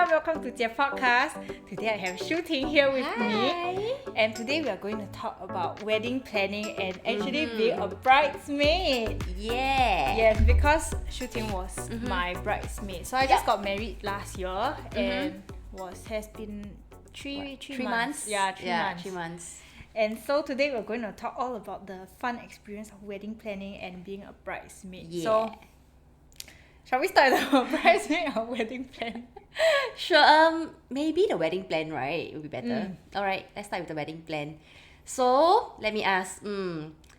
everyone, welcome to their podcast. Today I have Shu Ting here with me, and today we are going to talk about wedding planning and actually being a bridesmaid. Yeah. Yes, because Shu Ting was my bridesmaid. So I just got married last year and has been three months. Yeah, 3 months. 3 months. And so today we're going to talk all about the fun experience of wedding planning and being a bridesmaid. Yeah. So shall we start with our bridesmaid or wedding plan? Sure. Maybe the wedding plan, right? It would be better. Alright, let's start with the wedding plan. So let me ask,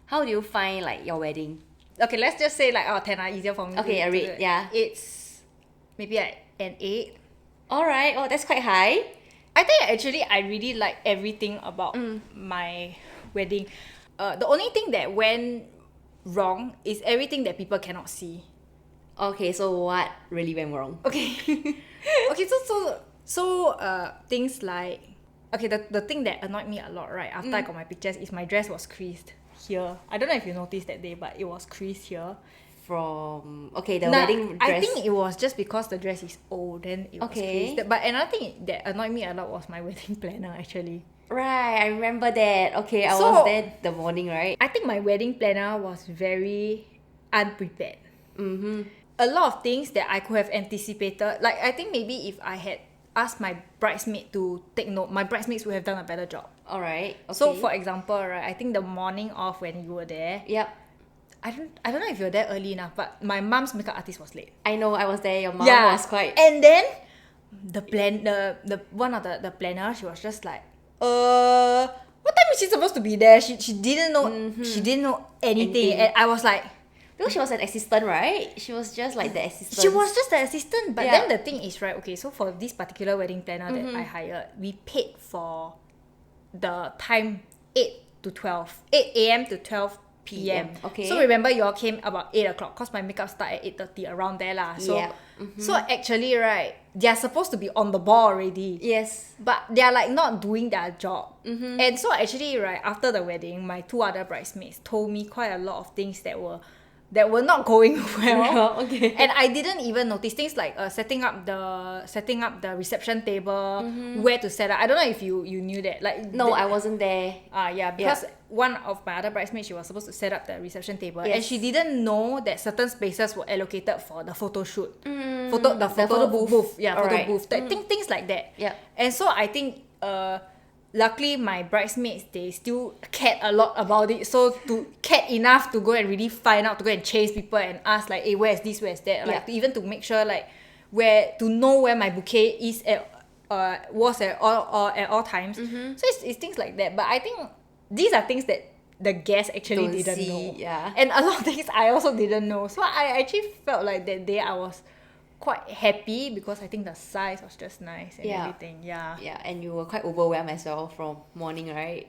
how do you find like your wedding? Okay, let's just say like 10 are easier for me. Okay, a rate, yeah. It's maybe like an 8. Alright, oh that's quite high. I think actually I really like everything about my wedding. The only thing that went wrong is everything that people cannot see. Okay, so what really went wrong? Okay. Okay, so things like, okay, the thing that annoyed me a lot, right, after I got my pictures is my dress was creased here. I don't know if you noticed that day, but it was creased here. From wedding dress. I think it was just because the dress is old, then it was creased. But another thing that annoyed me a lot was my wedding planner actually. Right, I remember that. Okay, I was there the morning, right? I think my wedding planner was very unprepared. A lot of things that I could have anticipated. Like, I think maybe if I had asked my bridesmaid to take note, my bridesmaids would have done a better job. Alright, okay. So, for example, right, I think the morning of when you were there, Yep. I don't know if you were there early enough, but my mom's makeup artist was late. I know, I was there. Your mom was quite... And then, one of the planner, she was just like, what time is she supposed to be there? She didn't know, she didn't know anything. And I was like... Because she was an assistant, right? She was just like the assistant. She was just the assistant. But then the thing is, right, okay, so for this particular wedding planner that I hired, we paid for the time 8 a.m. to 12 p.m. Okay. So remember you all came about 8 o'clock because my makeup started at 8:30 around there lah. So, so actually, right, they are supposed to be on the ball already. Yes. But they are like not doing their job. And so actually, right, after the wedding, my 2 other bridesmaids told me quite a lot of things that were not going well. Okay. And I didn't even notice things like setting up the reception table, where to set up. I don't know if you knew that. Like No, I wasn't there. Because one of my other bridesmaids, she was supposed to set up the reception table, and she didn't know that certain spaces were allocated for the photo shoot, the photo booth. Photo booth. Things like that. Yeah. And so I think luckily my bridesmaids, they still cared a lot about it, so to cared enough to go and really find out, to go and chase people and ask like, hey, where's this, where's that, like even to make sure like to know where my bouquet is was at all times. So it's things like that. But I think these are things that the guests actually didn't know. And a lot of things I also didn't know. So I actually felt like that day I was quite happy because I think the size was just nice and everything. Yeah, and you were quite overwhelmed as well from morning, right?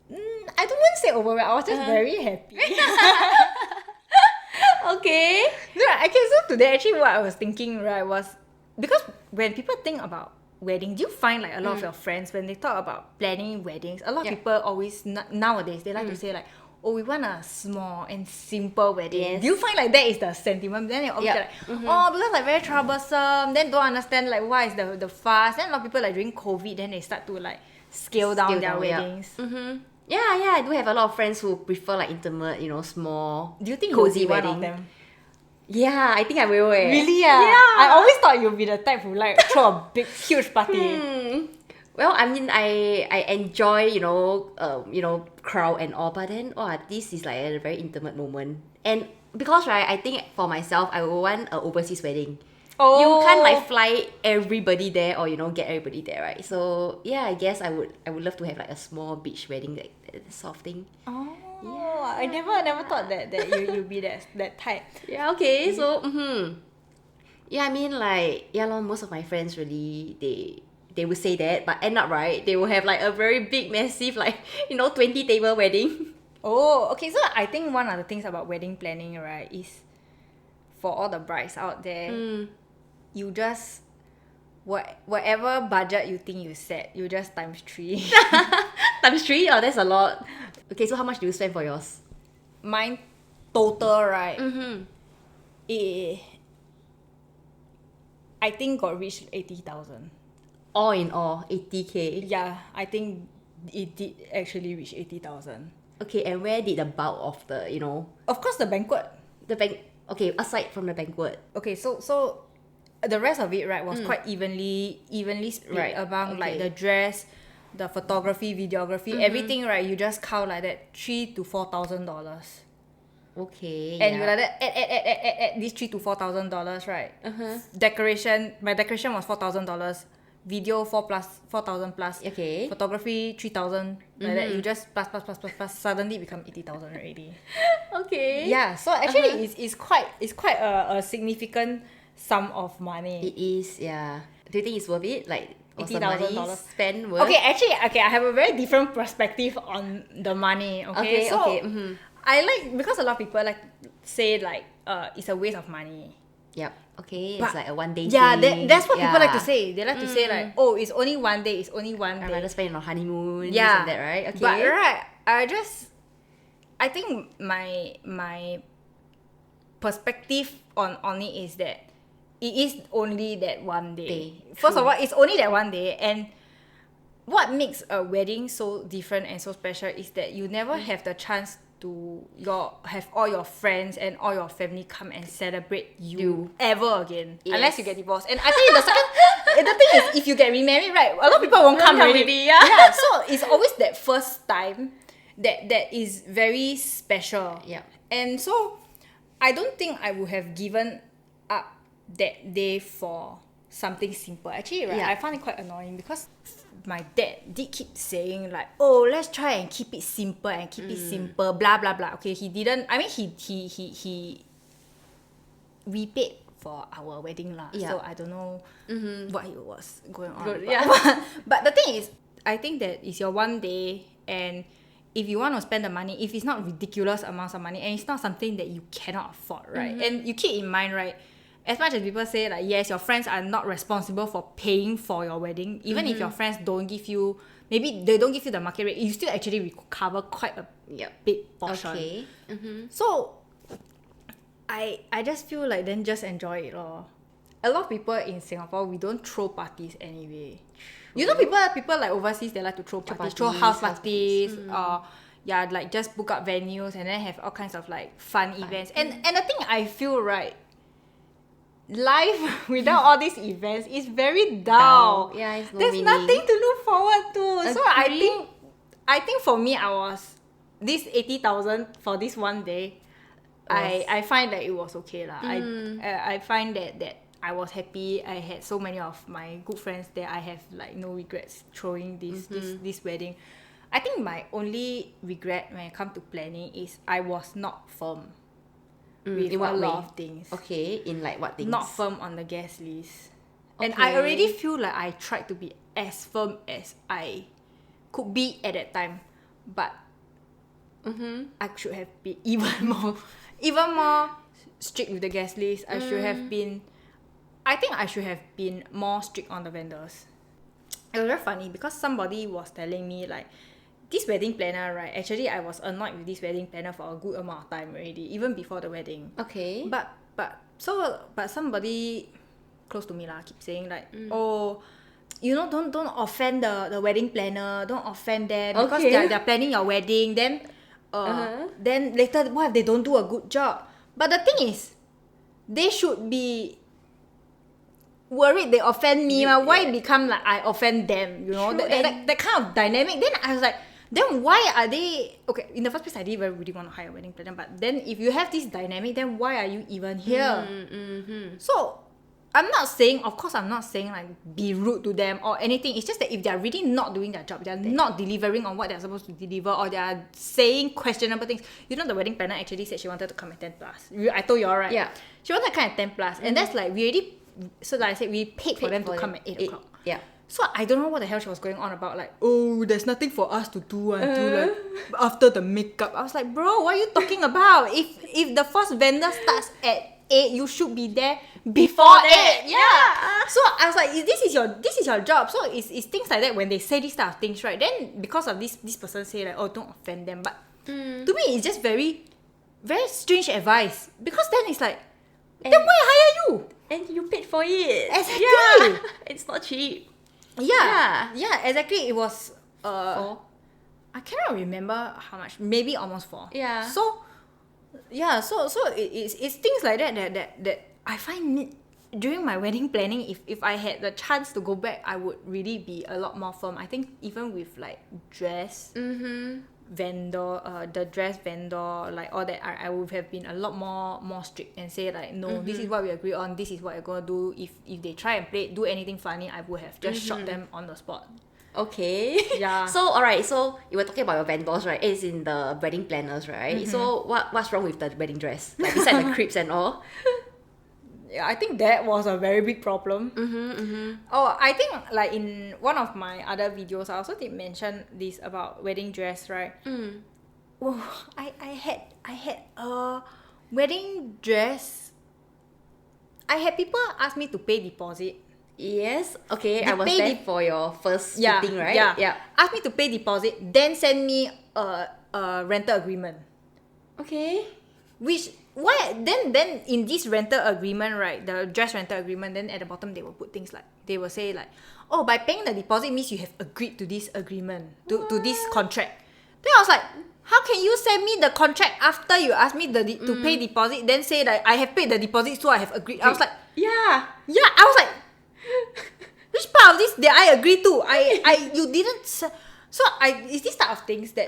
I don't want to say overwhelmed. I was just very happy. Okay. No, okay, so today actually what I was thinking, right, was because when people think about wedding, do you find like a lot of your friends, when they talk about planning weddings, a lot of people always nowadays they like to say like, oh, we want a small and simple wedding. Yes. Do you find like that is the sentiment? Then they're always like, oh, because like very troublesome, then don't understand like why is the fuss. Then a lot of people like during COVID, then they start to like scale down their weddings. Yeah, I do have a lot of friends who prefer like intimate, Do small, you think cozy you'll be wedding. one of them? Yeah, I think I will. Really? Yeah. I always thought you'd be the type who like throw a big, huge party. Well, I mean, I enjoy, crowd and all, but then, this is like a very intimate moment. And because, right, I think for myself, I would want an overseas wedding. Oh. You can't like fly everybody there or, get everybody there, right? So, yeah, I guess I would love to have like a small beach wedding, that sort of thing. Oh. Yeah. I never thought that you'd be that type. Yeah, okay, so, yeah, I mean, like, most of my friends really, they would say that, but end up, right, they will have like a very big, massive, like, 20 table wedding. Oh, okay. So I think one of the things about wedding planning, right, is for all the brides out there, you just whatever budget you think you set, you just times 3. Times 3? Oh, that's a lot. Okay, so how much do you spend for yours? Mine total, right? I think got reached 80,000. All in all, 80K. Yeah, I think it did actually reach 80,000. Okay, and where did the bulk of the, Of course, the banquet. Okay, aside from the banquet. Okay, so the rest of it, right, was quite evenly split Right, among like okay. the dress, the photography, videography, everything, right? You just count like that, $3,000 to $4,000. Okay, And you like that add this $3,000 to $4,000, right? Decoration, my decoration was $4,000. Video 4,000 plus. Okay. Photography 3,000. Like that, you just plus. Suddenly become 80,000 already. Okay. Yeah. So actually, it's quite a significant sum of money. It is, yeah. Do you think it's worth it? Like, was the $80,000 money spent worth? Okay, actually, I have a very different perspective on the money. Okay, so I like, because a lot of people like say like it's a waste of money. Yep. Okay, But it's like a one day Yeah, thing. that's what people like to say. They like to say like, oh, it's only one day. It's only one I'd day. rather spend it on honeymoon. Yeah, And that, right? Okay. But right, I think my perspective on it is that it is only that one day. First of all, it's only that one day, and what makes a wedding so different and so special is that you never have the chance to have all your friends and all your family come and celebrate you ever again, unless you get divorced. And I think the second, the thing is, if you get remarried, right, a lot of people won't come already. Yeah, so it's always that first time that is very special. Yeah. And so I don't think I would have given up that day for something simple. Actually, right, I found it quite annoying because my dad did keep saying like, oh, let's try and keep it simple and keep it simple, blah blah blah. Okay, he didn't. I mean, he we paid for our wedding lah. Yeah. So I don't know what it was going on. Good, But, yeah. but the thing is, I think that it's your one day, and if you want to spend the money, if it's not ridiculous amounts of money and it's not something that you cannot afford, right? And you keep in mind, right, as much as people say like, yes, your friends are not responsible for paying for your wedding, even if your friends don't give you, maybe they don't give you the market rate, you still actually recover quite a big portion. Okay. So I just feel like then just enjoy it lor. A lot of people in Singapore, we don't throw parties anyway. You know, people like overseas, they like to throw parties, throw house parties, or like just book up venues and then have all kinds of like fun events. And the thing I feel, right, life without all these events is very dull. Yeah, it's no There's meaning. nothing to look forward to. So Agree. I think for me, I was this 80,000 for this one day. I find that it was okay lah. I find that I was happy. I had so many of my good friends there. I have like no regrets throwing this wedding. I think my only regret when it comes to planning is I was not firm with in what a lot way? of things. Okay, in like what things? Not firm on the guest list. And I already feel like I tried to be as firm as I could be at that time. But I should have been even more strict with the guest list. I think I should have been more strict on the vendors. It was very funny because somebody was telling me like, this wedding planner, right, actually I was annoyed with this wedding planner for a good amount of time already, even before the wedding. Okay. But somebody close to me lah keep saying like, oh, you know, don't offend the wedding planner, don't offend them because they're planning your wedding. Then then later, what if they don't do a good job? But the thing is, they should be worried they offend me. Why it become like I offend them? You know, that kind of dynamic. Then I was like, then why are they... Okay, in the first place, I didn't really want to hire a wedding planner. But then if you have this dynamic, then why are you even here? So, I'm not saying like be rude to them or anything. It's just that if they're really not doing their job, they're not delivering on what they're supposed to deliver, or they're saying questionable things. You know, the wedding planner actually said she wanted to come at 10 plus. I told you all, right? Yeah. She wanted to come at 10 plus. And that's like, we already... So like I said, we paid for them to come at 8 o'clock. Yeah. So I don't know what the hell she was going on about. Like, oh, there's nothing for us to do until like after the makeup. I was like, bro, what are you talking about? If the first vendor starts at 8, you should be there before 8. Yeah. So I was like, this is your job. So it's things like that when they say these type of things, right? Then because of this person say like, oh, don't offend them. But to me, it's just very, very strange advice. Because then it's like, then why hire you? And you paid for it. Exactly. Yeah. It's not cheap. Yeah, exactly. It was For I cannot remember how much. Maybe almost 4. Yeah. So it's things like that I find it during my wedding planning. If I had the chance to go back, I would really be a lot more firm. I think even with like dress vendor, the dress vendor, like all that, I would have been a lot more strict and say like, no, this is what we agree on. This is what we're gonna do. If they try and do anything funny, I would have just shot them on the spot. Okay. Yeah. So alright, so you were talking about your vendors, right? It's in the wedding planners, right? So what's wrong with the wedding dress? Like besides the crepes and all? Yeah, I think that was a very big problem. Oh, I think like in one of my other videos, I also did mention this about wedding dress, right? Oh, I had a wedding dress. I had people ask me to pay deposit. Yes. Okay, They I was pay there for your first shooting, right? Yeah. Ask me to pay deposit, then send me a rental agreement. Okay. Which why then in this rental agreement, right, the dress rental agreement, then at the bottom they will put things like, they will say like, oh, by paying the deposit means you have agreed to this agreement, to this contract. Then I was like, how can you send me the contract after you ask me to pay deposit, then say that I have paid the deposit so I have agreed? I was like, Yeah. I was like, which part of this did I agree to? You didn't. So it's this type of things that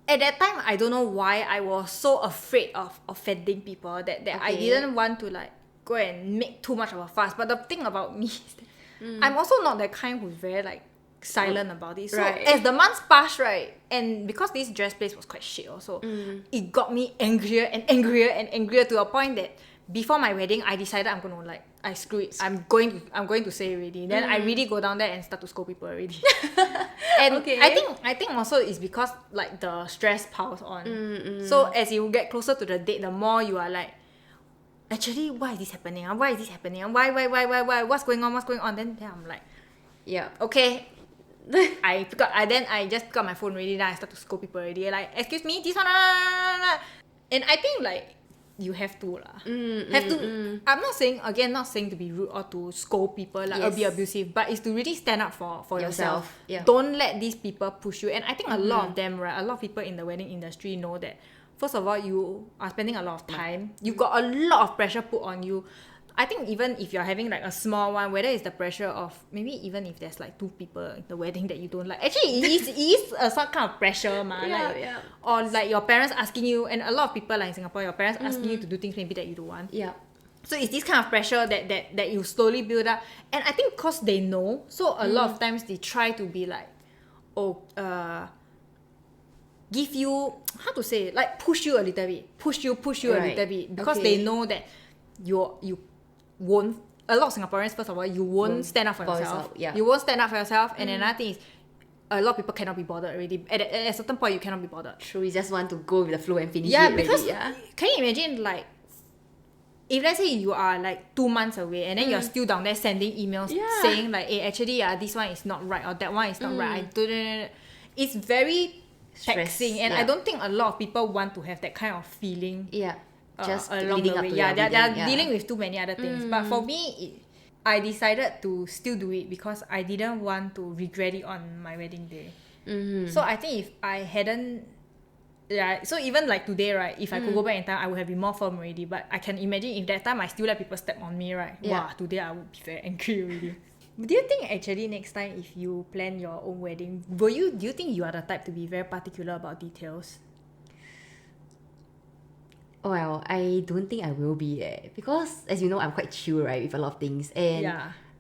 at that time, I don't know why I was so afraid of offending people that I didn't want to like go and make too much of a fuss. But the thing about me is that I'm also not that kind who's very like silent about it. So as the months passed, right, and because this dress place was quite shit also, it got me angrier and angrier and angrier to a point that before my wedding, I decided I'm gonna like, I screw it. I'm going to say already. Then I really go down there and start to scold people already. And I think also it's because like the stress piles on. So as you get closer to the date, the more you are like, actually, why is this happening? Why is this happening? Why? What's going on? Then I'm like, Yeah. okay. I just pick up my phone already. Then I start to scold people already. Like, excuse me, this one. And I think like, you have to lah. Have to. I'm not saying to be rude or to scold people like or be abusive, but it's to really stand up for yourself. Yeah. Don't let these people push you. And I think a lot of them, right, a lot of people in the wedding industry know that. First of all, you are spending a lot of time. You've got a lot of pressure put on you. I think even if you're having like a small one, whether it's the pressure of maybe even if there's like 2 people in the wedding that you don't like, actually it is some kind of pressure, or like your parents asking you, and a lot of people like in Singapore, your parents asking you to do things maybe that you don't want. Yeah. So it's this kind of pressure that you slowly build up, and I think because they know, so a lot of times they try to be like, give you, how to say, like push you a little bit, push you a little bit, because they know that you won't, a lot of Singaporeans, first of all, you won't stand up for yourself. You won't stand up for yourself. And another thing is, a lot of people cannot be bothered already. At a certain point, you cannot be bothered. True, you just want to go with the flow and finish it because already, can you imagine, like, if let's say you are like 2 months away and then you're still down there sending emails saying like, hey, actually, this one is not right or that one is not right. It's very taxing, and I don't think a lot of people want to have that kind of feeling. Just along leading the up way. to They're dealing with too many other things. But for me, I decided to still do it because I didn't want to regret it on my wedding day. So I think if I hadn't, so even like today, right, if I could go back in time, I would have been more firm already. But I can imagine if that time I still let people step on me, right? Wow, today I would be very angry already. Do you think actually next time if you plan your own wedding, do you think you are the type to be very particular about details? Well, I don't think I will be because as you know, I'm quite chill, right, with a lot of things, and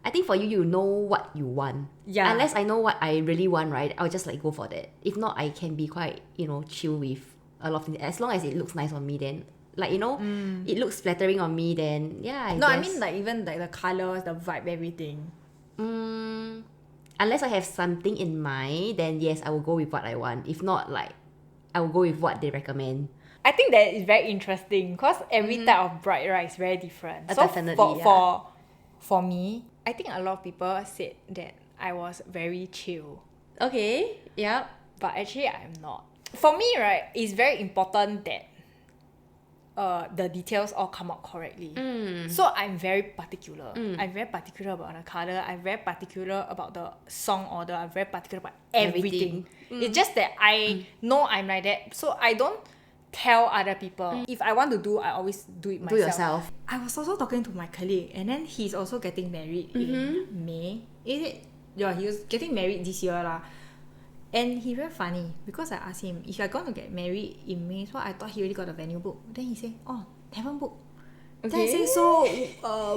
I think for you, you know what you want. Unless I know what I really want, right, I'll just like go for that. If not, I can be quite, chill with a lot of things. As long as it looks nice on me, then like it looks flattering on me, then I guess. I mean like even like the colors, the vibe, everything. Unless I have something in mind, then yes, I will go with what I want. If not, like I will go with what they recommend. I think that is very interesting because every type of bride, right, is very different. So definitely, for me, I think a lot of people said that I was very chill. Okay, yeah. But actually, I'm not. For me, right, it's very important that the details all come out correctly. So I'm very particular. I'm very particular about the color. I'm very particular about the song order. I'm very particular about everything. It's just that I know I'm like that, so I don't tell other people. If I want to do, I always do it myself. Do yourself. I was also talking to my colleague, and then he's also getting married in May. Is it? Yeah, he was getting married this year lah. And he very funny because I asked him if you're going to get married in May, so I thought he already got the venue booked. Then he said, "Oh, haven't booked." Then I say, "So,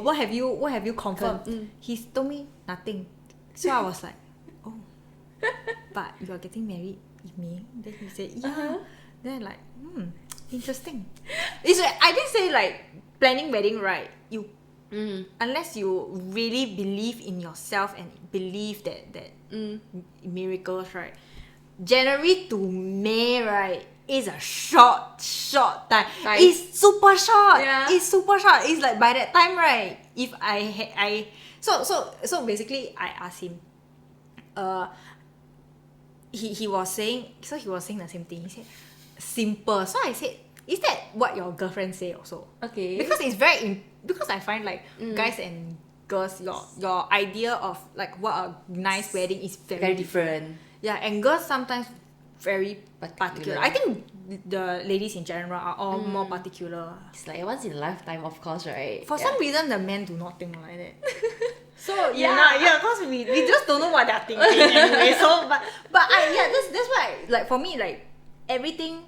what have you confirmed?" He told me nothing. So I was like, "Oh, but you are getting married in May?" Then he said, "Yeah." Then like, interesting. It's like, I didn't say like planning wedding, right? You unless you really believe in yourself and believe that miracles, right? January to May, right, is a short time. It's super short. Yeah. It's super short. It's like by that time, right? If so basically, I asked him. He was saying the same thing. He said simple. So I said, is that what your girlfriend say also? Okay. Because it's because I find like guys and girls, your idea of like what a nice wedding is very different. Yeah, and girls sometimes very particular. Particular. I think the ladies in general are all more particular. It's like once in a lifetime, of course, right? For some reason, the men do not think like that. So because we just don't know what they're thinking anyway. So but that's why, like, for me, like, everything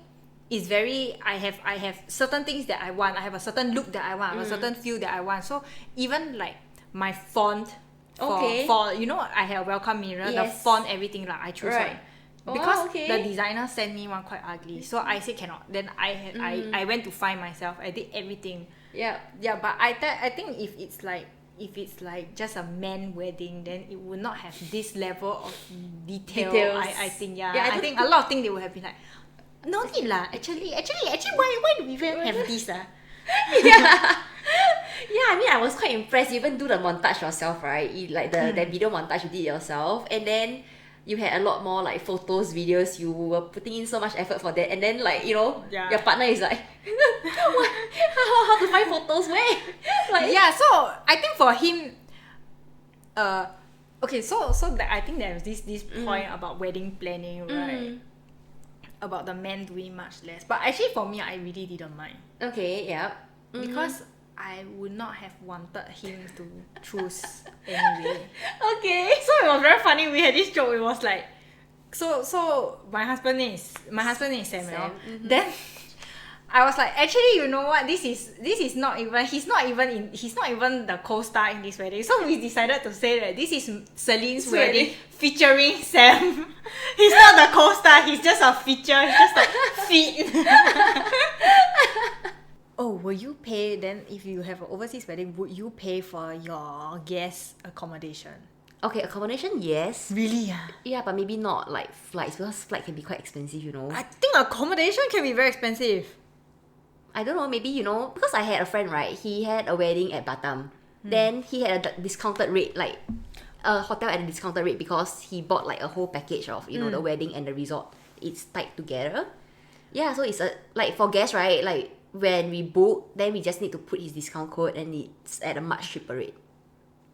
is very, I have certain things that I want. I have a certain look that I want. I have a certain feel that I want. So even like my font for you know, I have a welcome mirror, the font, everything, like, I choose Right. one. Because the designer sent me one quite ugly, so I said cannot. Then I went to find myself. I did everything. Yeah. But I think if it's like just a man wedding, then it would not have this level of details. I think I think a lot of things they would have been like, no need lah. Actually, why do we even have this Yeah, I mean, I was quite impressed. You even do the montage yourself, right? You, like the video montage you did yourself, and then you had a lot more like photos, videos. You were putting in so much effort for that, and then like, you know, your partner is like, what? How to find photos? Where? Like, yeah. So I think for him, okay. So that I think there's this point about wedding planning, right? About the men doing much less, but actually for me, I really didn't mind. Okay, yeah. Because I would not have wanted him to choose anyway. Okay. So it was very funny. We had this joke. It was like, so my husband name is Samuel. Then I was like, actually, you know what? This is not even. He's not even the co-star in this wedding. So we decided to say that this is Celine's wedding featuring Sam. He's not the co-star. He's just a feature. He's just like feet. Oh, will you pay then if you have an overseas wedding? Would you pay for your guest accommodation? Okay, accommodation, yes. Really? Yeah, but maybe not like flights, because flight can be quite expensive, you know. I think accommodation can be very expensive. I don't know, maybe, you know, because I had a friend, right? He had a wedding at Batam. Then he had a discounted rate, like a hotel at a discounted rate, because he bought like a whole package of, you know, the wedding and the resort. It's tied together. Yeah, so it's like for guests, right? Like when we book, then we just need to put his discount code and it's at a much cheaper rate.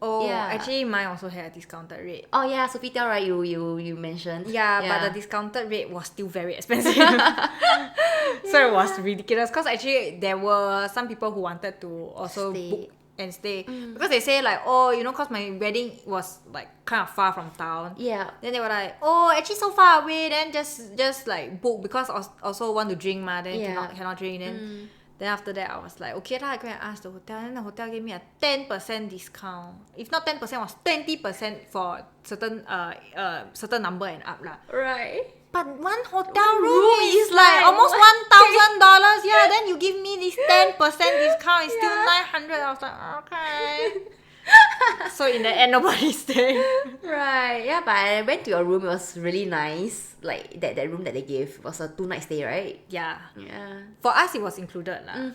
Oh, yeah. Actually mine also had a discounted rate. Oh yeah, Sophie Tell, right? You mentioned. Yeah, but the discounted rate was still very expensive. So it was ridiculous because actually there were some people who wanted to also book and stay because they say like, oh, you know, because my wedding was like kind of far from town. Yeah. Then they were like, oh, actually so far away, then just like book because also want to drink ma, then cannot drink. Then after that I was like, okay lah, I go and ask the hotel. Then the hotel gave me a 10% discount. If not 10%, was 20% for certain number and up lah. Right. But one hotel room is like almost $1,000. Yeah, then you give me this 10% discount. It's still 900. I was like, okay. So in the end, nobody stayed. Right. Yeah, but I went to your room. It was really nice. Like that room that they gave was a 2-night stay, right? Yeah. Yeah. For us, it was included lah.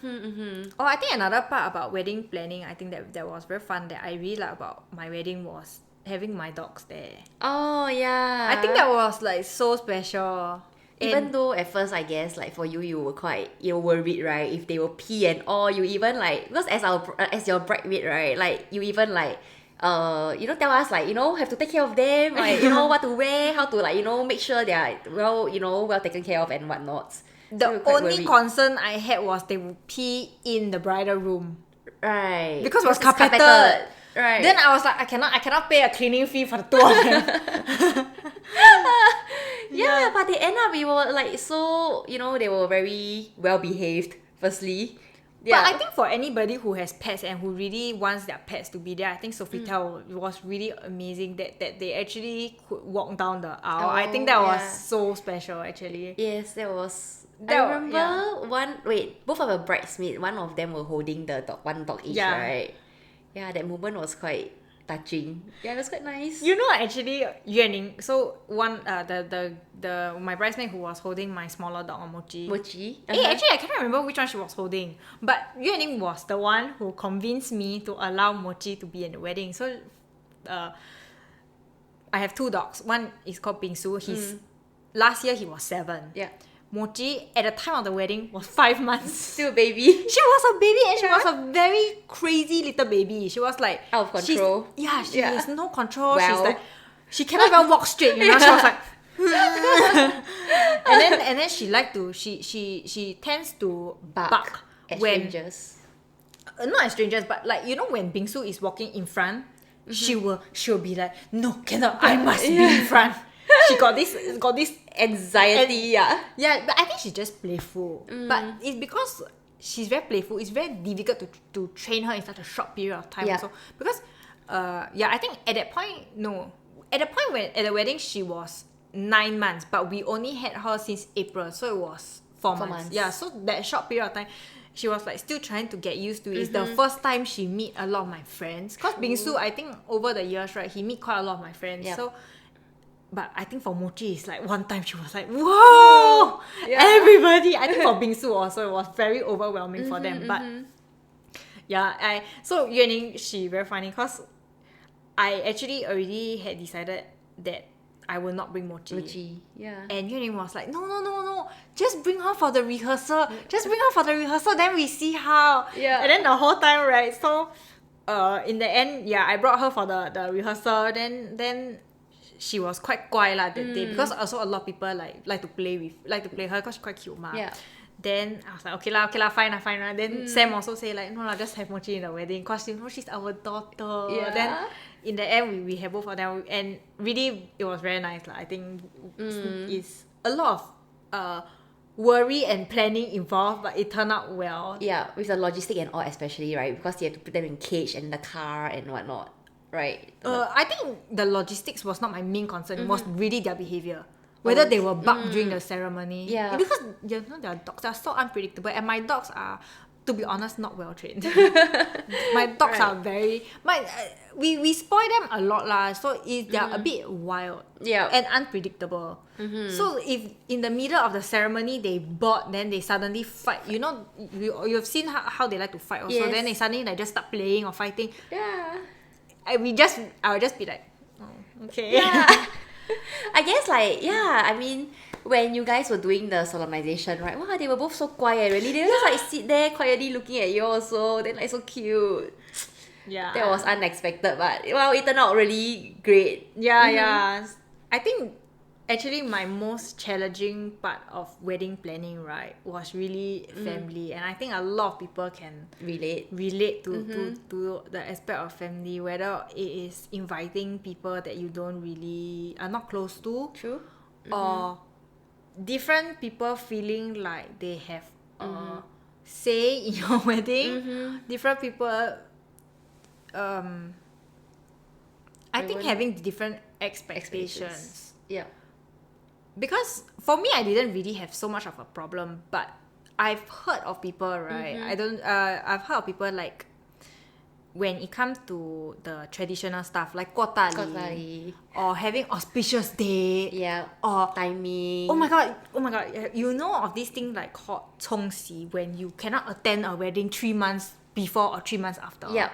Oh, I think another part about wedding planning, I think that was very fun that I really like about my wedding was having my dogs there. Oh yeah. I think that was like so special. Even though at first, I guess, like for you, you were worried, right? If they will pee and all, you even like, because as your bridesmaid, right? Like you even like, tell us like, have to take care of them, like, what to wear, how to like, make sure they are well taken care of and whatnot. The only concern I had was they would pee in the bridal room. Right. Because it was it's carpeted. Right. Then I was like, I cannot pay a cleaning fee for the two of them. Yeah, but they end up, we were like so, they were very well behaved, firstly. Yeah. But I think for anybody who has pets and who really wants their pets to be there, I think Sofitel was really amazing that they actually could walk down the aisle. I think that was so special, actually. Yes, that was... I remember both of the bridesmaids, one of them were holding the dog, one dog each, right? Yeah, that moment was quite touching. Yeah, it was quite nice. Actually, Yuaning, so one my bridesmaid who was holding my smaller dog, Mochi. Mochi? Actually, I can't remember which one she was holding. But Yuaning was the one who convinced me to allow Mochi to be in the wedding. So, I have two dogs. One is called Bingsu. Last year he was 7. Yeah. Mochi, at the time of the wedding, was 5 months. Still a baby. She was a baby and she was a very crazy little baby. She was like... out of control. She has no control. Well. She's like... She cannot even walk straight, She was like... and then she like to... She tends to bark at when... strangers. Not as strangers, but like, when Bingsu is walking in front, she'll be like, no, cannot, I must be in front. She got this anxiety, yeah, but I think she's just playful. But it's because she's very playful. It's very difficult to train her in such a short period of time. Also because I think at the point when at the wedding she was 9 months, but we only had her since April, so it was 4 months. Yeah, so that short period of time she was like still trying to get used to it. It's the first time she meet a lot of my friends, because Bingsu, I think over the years, right, he meet quite a lot of my friends. So but I think for Mochi, it's like one time she was like, whoa, everybody. I think for Bingsu also, it was very overwhelming for them. But so Yuaning, she very funny because I actually already had decided that I will not bring Mochi. Yeah. And Yuaning was like, no, just bring her for the rehearsal. Then we see how. Yeah. And then the whole time, right, so in the end, I brought her for the rehearsal. Then she was quite 乖 that day, because also a lot of people like to play her because she's quite cute ma. Yeah. Then I was like, okay lah, fine lah. Then Sam also say like, no lah, just have Mochi in the wedding because she's our daughter. Yeah. Then in the end we have both of them, and really it was very nice lah. I think it's a lot of worry and planning involved, but it turned out well. Yeah, with the logistic and all, especially, right, because you have to put them in cage and in the car and whatnot. Right. I think the logistics was not my main concern. It was really their behavior. Whether they were bark during the ceremony. Yeah. Because their dogs are so unpredictable, and my dogs are, to be honest, not well trained. My dogs are very... we spoil them a lot lah, so they're a bit wild and unpredictable. So if in the middle of the ceremony they bought, then they suddenly fight. You've seen how they like to fight also. Yes. Then they suddenly just start playing or fighting. Yeah. I would just be like, oh, okay. Yeah. I guess I mean, when you guys were doing the solemnization, right? Wow, they were both so quiet, really. They just like sit there quietly looking at you also. Then like so cute. Yeah. That was unexpected, but well, it turned out really great. Yeah. I think actually my most challenging part of wedding planning, right, was really family. And I think a lot of people can relate to the aspect of family, whether it is inviting people that you are not close to. True. Or different people feeling like they have a say in your wedding. Different people I think having different expectations. Yeah. Because for me, I didn't really have so much of a problem, but I've heard of people, right? I've heard of people like when it comes to the traditional stuff like 过大礼 or having auspicious day, or timing. Oh my god, you know of this thing like called 冲喜, when you cannot attend a wedding 3 months before or 3 months after. Yeah.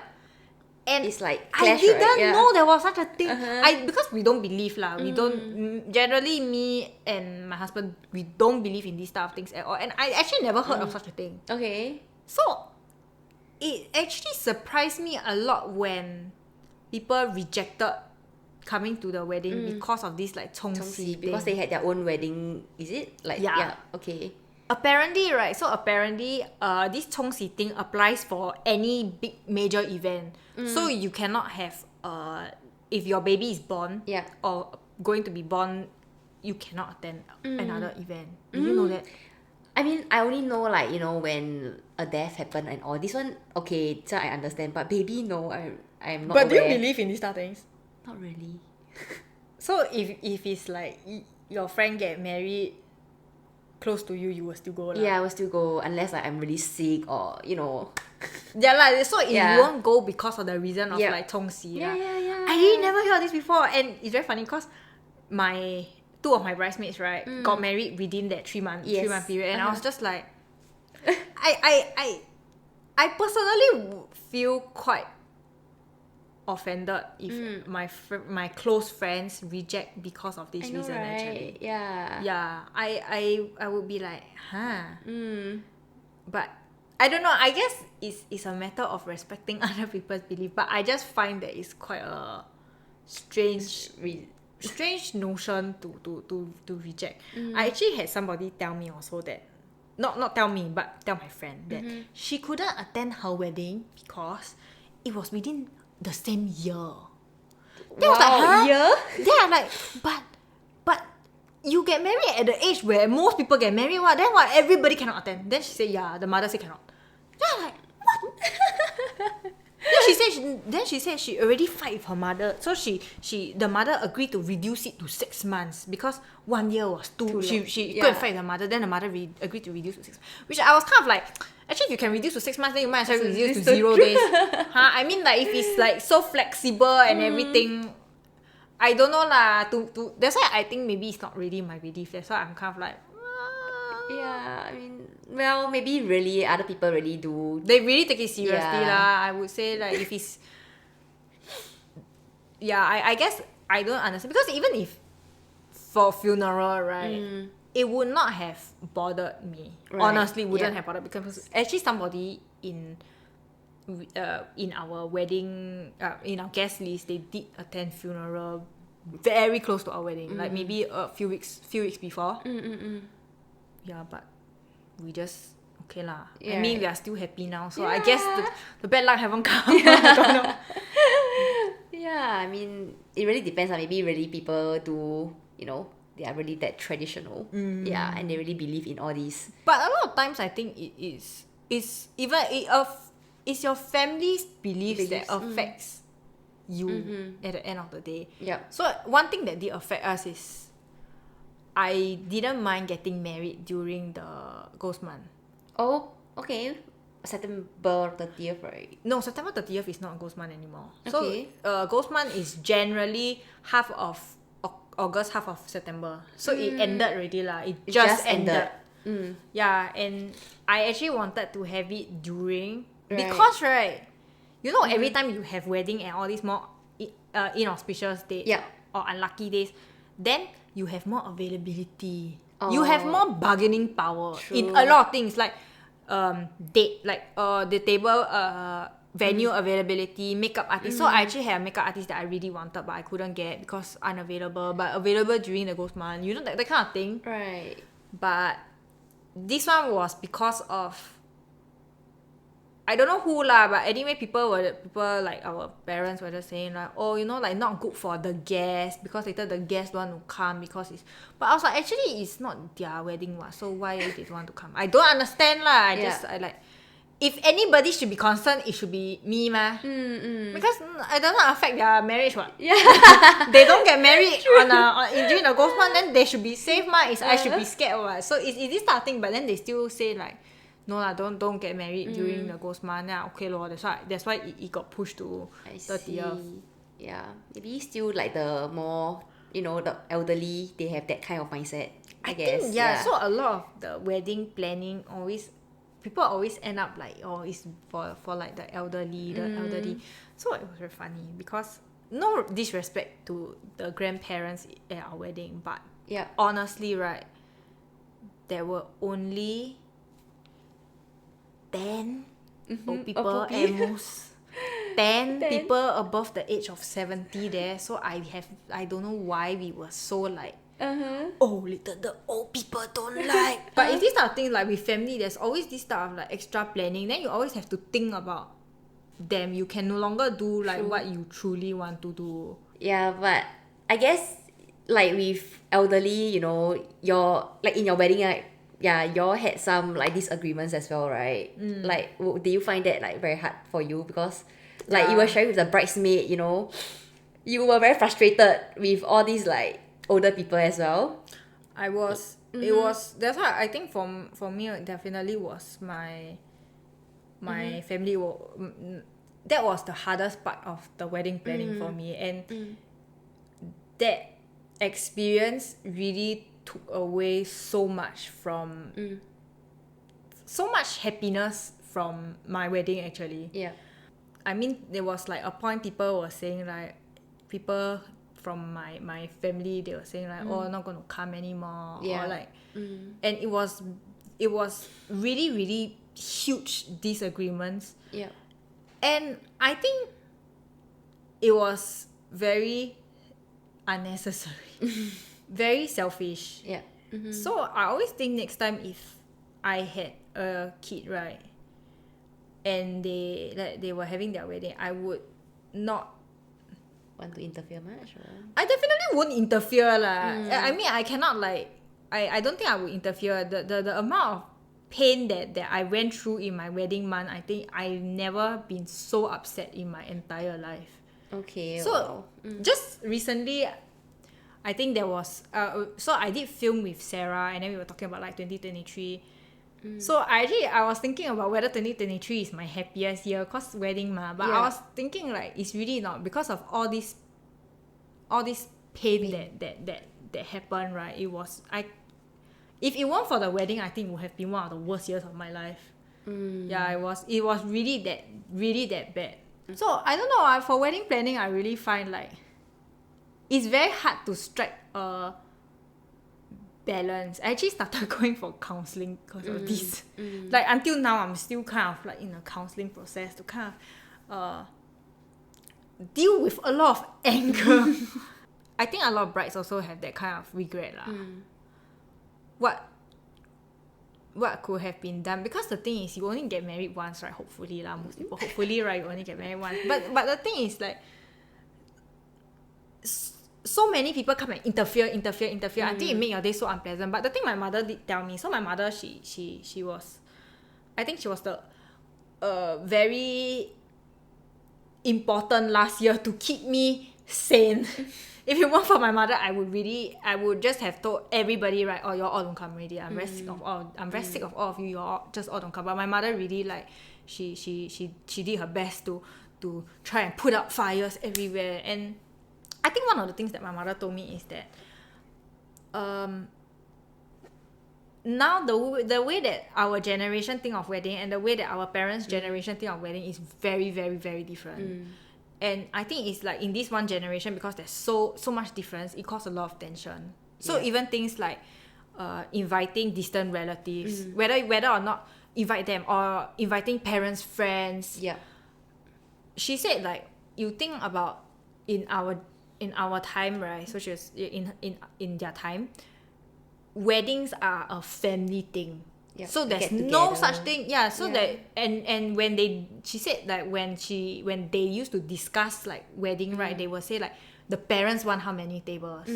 And it's like I clash, didn't right? Yeah. know there was such a thing. Uh-huh. Because we don't believe lah. We don't generally, me and my husband, we don't believe in these type of things at all. And I actually never heard of such a thing. Okay. So it actually surprised me a lot when people rejected coming to the wedding because of this like 冲喜 Because thing. they had their own wedding, is it? Like Yeah. okay. Apparently, right? So apparently, this 冲喜 thing applies for any big major event. So you cannot have if your baby is born or going to be born, you cannot attend another event. Did you know that? I mean, I only know like, you know, when a death happened and all. This one, okay, so I understand. But baby, no, I'm not But do aware. you believe in these type of things? Not really. So if it's like your friend get married close to you, you will still go lah. Yeah, I will still go unless like I'm really sick or, you know. Yeah lah. So you Yeah. won't go because of the reason of like 冲喜 Yeah, lah. yeah, yeah. I really never heard this before, and it's very funny because two of my bridesmaids, right, got married within that 3 month period, and I was just like, I personally feel quite offended if my close friends reject because of this I know, reason. right? Actually, Yeah. I would be like, but I don't know. I guess it's a matter of respecting other people's belief, but I just find that it's quite a strange notion to reject. I actually had somebody tell me also that, not tell me, but tell my friend that she couldn't attend her wedding because it was within the same year. Then I was like, huh? Year? Then I'm like, but you get married at the age where most people get married, what? Then what? Everybody cannot attend. Then she said, yeah, the mother said cannot. Then I'm like, what? Then she said she already fight with her mother. So the mother agreed to reduce it to 6 months because 1 year was too she go and fight with her mother. Then the mother agreed to reduce to 6 months. Which I was kind of like, actually if you can reduce to 6 months, then you might as well reduce to 0 days. I mean, like if it's like so flexible and everything, I don't know lah. That's why I think maybe it's not really my belief. That's why I'm kind of like, Yeah, I mean, well, maybe really other people really do. they really take it seriously Yeah. lah. I would say like if it's I guess I don't understand because even if for funeral, right, it would not have bothered me. Right. Honestly, wouldn't Yeah. have bothered because actually somebody in our wedding in our guest list, they did attend funeral very close to our wedding, like maybe a few weeks before. Yeah, but we just okay lah. I mean, we are still happy now, so I guess the bad luck haven't come. I don't know. Yeah, I mean, it really depends on maybe really people do, you know, they are really that traditional. Yeah, and they really believe in all these. But a lot of times, I think it's your family's beliefs that affects you at the end of the day. Yep. So one thing that did affect us is I didn't mind getting married during the ghost month. Oh, okay. September 30th, right? No, September 30th is not ghost month anymore. Okay. So ghost month is generally half of August, half of September. So it ended already lah. It just ended. Yeah, and I actually wanted to have it during because you know every time you have wedding and all these more inauspicious dates or unlucky days, then you have more availability. You have more bargaining power in a lot of things like date, like the table venue availability, makeup artist. So I actually had a makeup artist that I really wanted but I couldn't get because unavailable, but available during the ghost month. You know that kind of thing. Right. But this one was because of I don't know who lah, but anyway, people like our parents were just saying like, oh, you know, like not good for the guests because later the guests don't want to come because it's. But I was like, actually, it's not their wedding, what? So why they don't want to come? I don't understand lah. I like, if anybody should be concerned, it should be me mah. Because it doesn't affect their marriage, what? Yeah. They don't get married during the ghost month, then they should be safe mah. I should be scared what? So it's this type of thing, but then they still say like, no lah, don't get married during the ghost month. Yeah, okay lor. That's why it got pushed to 30th. Yeah, maybe still like the more, you know, the elderly, they have that kind of mindset. I guess. Think, yeah. So a lot of the wedding planning people always end up like, oh, it's for like the elderly. So it was very funny because no disrespect to the grandparents at our wedding, but Yeah. honestly, right, there were only 10 old people old at most. 10 10. people above the age of 70 there. So I don't know why we were so like, oh, little the old people don't like. But it's this type of thing, like with family, there's always this type of like extra planning. Then you always have to think about them. You can no longer do like True. what you truly want to do. Yeah, but I guess like with elderly, you know, your like in your wedding, like yeah, y'all had some like disagreements as well, right? Like, do you find that like very hard for you because like you were Yeah. sharing with the bridesmaid, you know, you were very frustrated with all these like older people as well. I was. It was. That's why I think for me it definitely was my family. That was the hardest part of the wedding planning for me, and that experience really took away so much from so much happiness from my wedding actually. Yeah. I mean, there was like a point people were saying like, people from my family, they were saying like, oh, not going to come anymore. Yeah. Or like, and it was really, really huge disagreements. Yeah. And I think it was very unnecessary, very selfish. Yeah. So I always think next time if I had a kid, right, and they were having their wedding, I would not. Want to interfere much? Or? I definitely won't interfere lah. I mean, I cannot like. I don't think I would interfere. The amount of pain that I went through in my wedding month, I think I've never been so upset in my entire life. Okay. So wow. just recently, I think there was so I did film with Sarah, and then we were talking about like 2023. So I was thinking about whether 2023 is my happiest year cause wedding ma. But I was thinking like it's really not because of all this pain that happened, right? It was if it weren't for the wedding, I think it would have been one of the worst years of my life. Yeah, it was really that bad. So I don't know, for wedding planning I really find like it's very hard to strike a balance. I actually started going for counselling because of this. Like until now I'm still kind of like in a counselling process to kind of deal with a lot of anger. I think a lot of brides also have that kind of regret lah. What could have been done, because the thing is you only get married once, right? Hopefully lah, most people hopefully, right, you only get married once. But the thing is like so many people come and interfere until it make your day so unpleasant. But the thing my mother did tell me, so my mother she was, I think she was the very important last year to keep me sane. If it weren't for my mother, I would just have told everybody, right, oh, you all don't come already. I'm very sick of all of you. You all just all don't come. But my mother really like she did her best to try and put out fires everywhere. And I think one of the things that my mother told me is that now the way that our generation think of wedding and the way that our parents' generation think of wedding is very, very, very different. And I think it's like in this one generation, because there's so much difference, it causes a lot of tension. So even things like inviting distant relatives, whether or not invite them, or inviting parents, friends. Yeah. She said like, you think about in our time, right? So she was in their time, weddings are a family thing. Yep, so there's get no together. such thing. Yeah. So that and when she said like when they used to discuss like wedding, right, they will say like the parents want how many tables.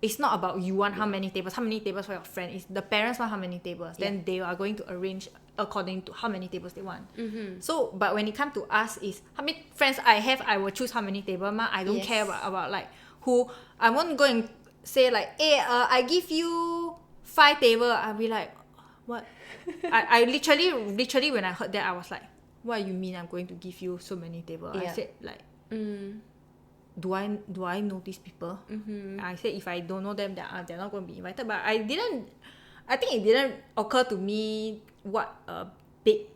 It's not about you want how many tables for your friend. It's the parents want how many tables. Then they are going to arrange according to how many tables they want. So but when it comes to us, is how many friends I have, I will choose how many tables. I don't care about like who. I won't go and say like, hey, I give you 5 tables. I'll be like, what? I literally when I heard that, I was like, what you mean I'm going to give you so many tables? I said like, do I know these people? I said if I don't know them, they're not going to be invited. But I think it didn't occur to me what a big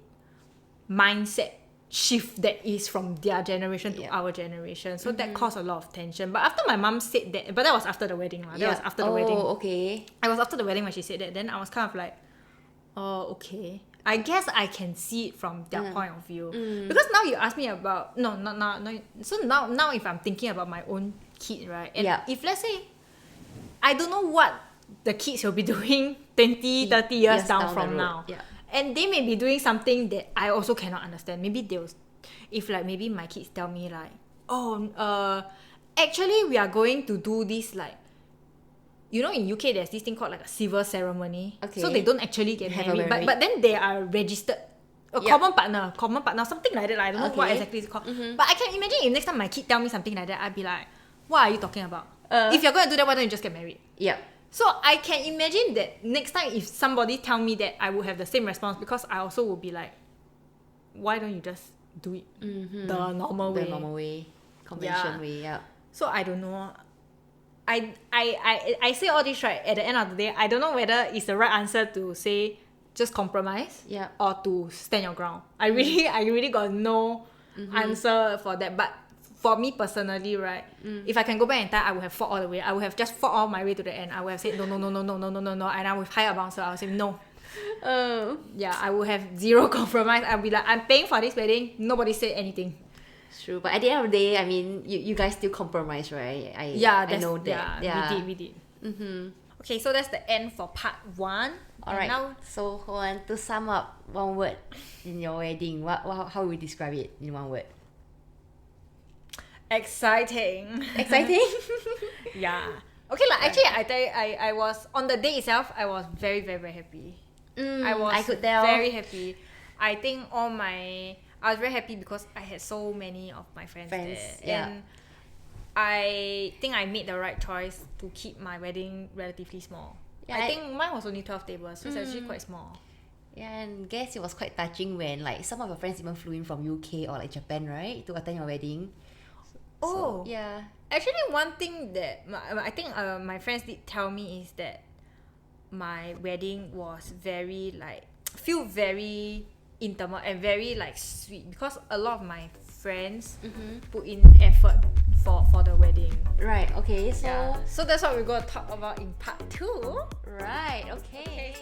mindset shift that is from their generation to our generation. So that caused a lot of tension. But after my mom said that, but that was after the wedding. That was after the wedding. Okay. I was after the wedding when she said that. Then I was kind of like, oh, okay. I guess I can see it from their point of view. Because now you ask me about... No, not now. No, so now if I'm thinking about my own kid, right? And if let's say, I don't know what the kids will be doing 20, 30 years down from now. Yeah. And they may be doing something that I also cannot understand. Maybe they'll... If like maybe my kids tell me like, oh, actually we are going to do this like... You know, in UK, there's this thing called like a civil ceremony. Okay. So they don't actually get married. But then they are registered. Common partner, something like that. I don't know what exactly it's called. But I can imagine if next time my kid tell me something like that, I'd be like, what are you talking about? If you're going to do that, why don't you just get married? Yeah. So I can imagine that next time if somebody tell me that, I would have the same response because I also would be like, why don't you just do it the normal way? The normal way. Convention way, yeah. So I don't know. I say all this right at the end of the day, I don't know whether it's the right answer to say just compromise or to stand your ground. I really got no answer for that. But for me personally, right, if I can go back in time, I would have fought all the way. I would have just fought all my way to the end. I would have said no, and I would hire a bouncer. I would say no. Yeah, I would have zero compromise. I'll be like, I'm paying for this wedding. Nobody said anything. True, but at the end of the day, I mean, you guys still compromise, right? I know that. Yeah, we did. Okay, so that's the end for part 1. Alright, now, so hold on, to sum up one word in your wedding, how would we describe it in one word? Exciting. Exciting? Yeah. Okay, like actually, I tell you, I was, on the day itself, I was very, very, very happy. I could tell. Very happy. I think I was very happy because I had so many of my friends there. And I think I made the right choice to keep my wedding relatively small. Yeah, I think mine was only 12 tables, so it's actually quite small. Yeah, and guess it was quite touching when like some of your friends even flew in from UK or like Japan, right, to attend your wedding. So, yeah. Actually, one thing that I think my friends did tell me is that my wedding was very like, feel very intimate and very like sweet because a lot of my friends put in effort for the wedding. Right, okay, so... Yeah. So that's what we're going to talk about in part 2. Right, okay.